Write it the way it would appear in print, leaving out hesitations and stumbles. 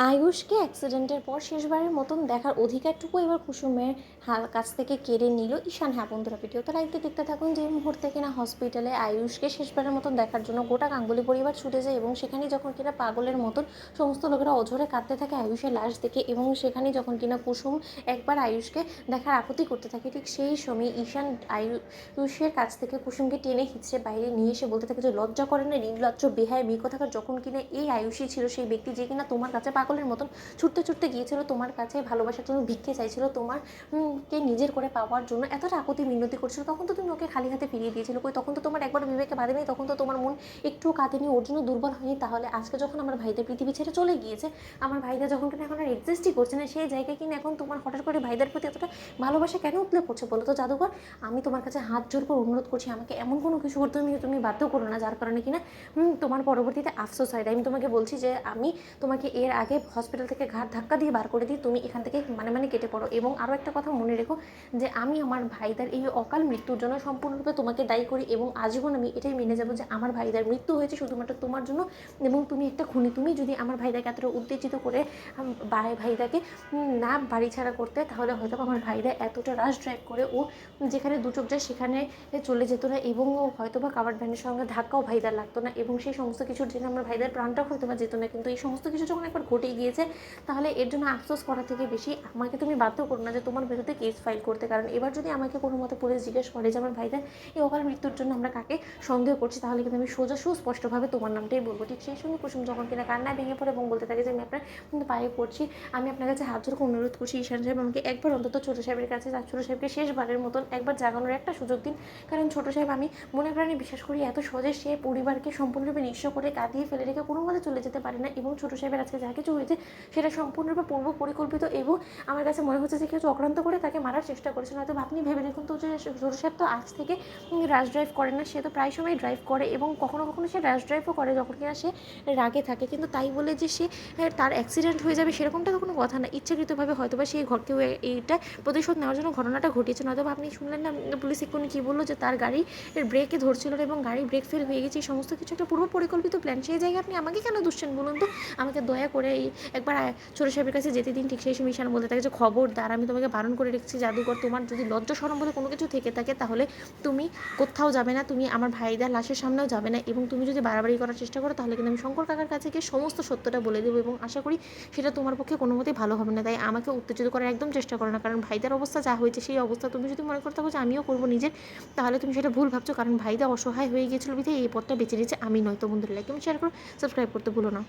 আয়ুষকে অ্যাক্সিডেন্টের পর শেষবারের মতন দেখার অধিকারটুকু এবার কুসুমের কাছ থেকে কেড়ে নিল ঈশান। হ্যাঁ বন্ধুরা, ভিডিওতে লাইক দিয়ে দেখতে থাকুন। যে মুহূর্তে কিনা হসপিটালে আয়ুষকে শেষবারের মতন দেখার জন্য গোটা গাঙ্গুলি পরিবার ছুটে যায় এবং সেখানে যখন কিনা পাগলের মতন সমস্ত লোকেরা অঝরে কাঁদতে থাকে আয়ুষের লাশ দেখে, এবং সেখানে যখন কিনা কুসুম একবার আয়ুষকে দেখার আকুতি করতে থাকে, ঠিক সেই সময় ঈশান আয়ুষের কাছ থেকে কুসুমকে টেনে হিঁচড়ে বাইরে নিয়ে এসে বলতে থাকে যে লজ্জা করে না, নির্লজ্জ বেহায় বিকথাকার। যখন কিনা এই আয়ুষই ছিল সেই ব্যক্তি যে কিনা তোমার কাছে পাগলের মতন ছুটতে ছুটতে গিয়েছিল, তোমার কাছে ভালোবাসার জন্য ভিক্ষে চাইছিল, তোমার কে নিজের করে পাওয়ার জন্য এতটা আকুতি মিনতি করছিল, তখন তো তুমি ওকে খালি হাতে ফিরিয়ে দিয়েছিল। কই তখন তো তোমার একবার বিবেকে বাঁধেনি, তখন তো তোমার মন একটুও কাঁদেনি, ওর জন্য দুর্বল হয়নি। তাহলে আজকে যখন আমার ভাইদের পৃথিবী ছেড়ে চলে গিয়েছে, আমার ভাইদের যখন কিনা এখন আর এক্সিস্টই করছে না, সেই জায়গায় কিনা এখন তোমার হঠাৎ করে ভাইদের প্রতি এতটা ভালোবাসা কেন উতলে পড়ছে বলো তো জাদুঘর? আমি তোমার কাছে হাত জোর করে অনুরোধ করছি, আমাকে এমন কোনো কিছু করতে তুমি বাধ্য করো না যার কারণে কিনা তোমার পরবর্তীতে আফসোস হয়। আমি তোমাকে বলছি যে আমি তোমাকে এর আগে হসপিটাল থেকে ঘাট ধাক্কা দিয়ে বার করে দিই, তুমি এখান থেকে মানে কেটে পড়ো। এবং আরও একটা কথা মনে রেখো যে আমি আমার ভাইদার এই অকাল মৃত্যুর জন্য সম্পূর্ণরূপে তোমাকে দায়ী করি, এবং আজীবন আমি এটাই মেনে যাবো যে আমার ভাইদার মৃত্যু হয়েছে শুধুমাত্র তোমার জন্য, এবং তুমি একটা খুনি। তুমি যদি আমার ভাইদাকে এতটা উত্তেজিত করে ভাইদাকে না বাড়ি ছাড়া করতে, তাহলে হয়তো আমার ভাইদা এতটা রাশ ড্রাইভ করে ও যেখানে দু চোখ যায় সেখানে চলে যেত না, এবং ও হয়তো বা কাভার্ড ভ্যানের সঙ্গে ধাক্কাও ভাইদার লাগতো না, এবং সেই সমস্ত কিছুর জন্য আমার ভাইদার প্রাণটাও হয়তো বা যেত না। কিন্তু এই সমস্ত কিছু যখন একবার ঘটে গিয়েছে, তাহলে এর জন্য আফসোস করা থেকে বেশি আমাকে তুমি বাধ্য করো না যে তোমার বিরুদ্ধে কেস ফাইল করতে। কারণ এবার যদি আমাকে কোনো মতে পুলিশ জিজ্ঞেস করে যে আমার ভাইদের এই অকাল মৃত্যুর জন্য আমরা কাকে সন্দেহ করছি, তাহলে কিন্তু আমি সোজা সুস্পষ্টভাবে তোমার নামটাই বলবো। ঠিক সেই সঙ্গে কুসুম যখন কিনা কান্নায় ভেঙে পড়ে এবং বলতে থাকে যে আমি আপনার পায়ে পড়ছি, আমি আপনার কাছে হাত জোর অনুরোধ করছি ঈশান সাহেব, আমাকে একবার অন্তত ছোটো সাহেবের কাছে ছোটো সাহেবকে শেষবারের মতন একবার জাগানোর একটা সুযোগ দিন। কারণ ছোটো সাহেব আমি মনে প্রাণে বিশ্বাস করি এত সহজে সে পরিবারকে সম্পূর্ণরূপে নিঃস্ব করে কাঁদিয়ে ফেলে রেখে কোনো মতে চলে যেতে পারে না, এবং ছোটো সাহেবের আজকে যা কিছু হয়েছে সেটা সম্পূর্ণরূপে পূর্ব পরিকল্পিত, এবং আমার কাছে মনে হচ্ছে যে কেউ চক্রান্ত করে তাকে মারার চেষ্টা করেছে। হয়তো আপনি ভেবে দেখুন তো যে ছোটো সাহেব তো আজ থেকে র্যাশ ড্রাইভ করে না, সে তো প্রায় সময় ড্রাইভ করে, এবং কখনো কখনো সে র্যাশ ড্রাইভও করে যখন কিনা সে রাগে থাকে। কিন্তু তাই বলে যে সে তার অ্যাক্সিডেন্ট হয়ে যাবে সেরকমটা তো কোনো কথা না। ইচ্ছাকৃতভাবে হয়তো বা সেই ঘরকেও এইটা প্রতিশোধ নেওয়ার জন্য ঘটনাটা ঘটিয়েছে। নয়তো আপনি শুনলেন না পুলিশ এক্ষুনি কী বললো যে তার গাড়ি ব্রেকে ধরছিল না এবং গাড়ি ব্রেক ফেল হয়ে গেছে। এই সমস্ত কিছু একটা পূর্ব পরিকল্পিত প্ল্যান। সেই জায়গায় আপনি আমাকে কেন দুষছেন বলুন তো? আমাকে দয়া করে এই একবার ছোটো সাহেবের কাছে যেতে দিন। ঠিক সেই সময় ঈশান বলতে থাকে যে খবরদার, আমি তোমাকে বারণ করে রেখেছি জাদুঘর, তোমার যদি লজ্জা শরম বলে কোনো কিছু থেকে থাকে তাহলে তুমি কোথাও যাবে না, তুমি আমার ভাইদার লাশের সামনেও যাবে না, এবং তুমি যদি বাড়াবাড়ি করার চেষ্টা করো তাহলে কিন্তু আমি শঙ্কর কাকার কাছে গিয়ে সমস্ত সত্যটা বলে দেবো, এবং আশা করি সেটা তোমার পক্ষে কোনো মতেই ভালো হবে না। তাই আমাকে উত্তেজিত করার একদম চেষ্টা করো না, কারণ ভাইদার অবস্থা যা হয়েছে সেই অবস্থা তুমি যদি মনে করতে থাকো যে আমিও করবো নিজের, তাহলে তুমি সেটা ভুল ভাবছো। কারণ ভাইদা অসহায় হয়ে গিয়েছিল বিধে এই পথটা বেছে নিয়েছে, আমি নয়। তো বন্ধুরা লাইক এবং শেয়ার করো, সাবস্ক্রাইব করতে ভুলো না।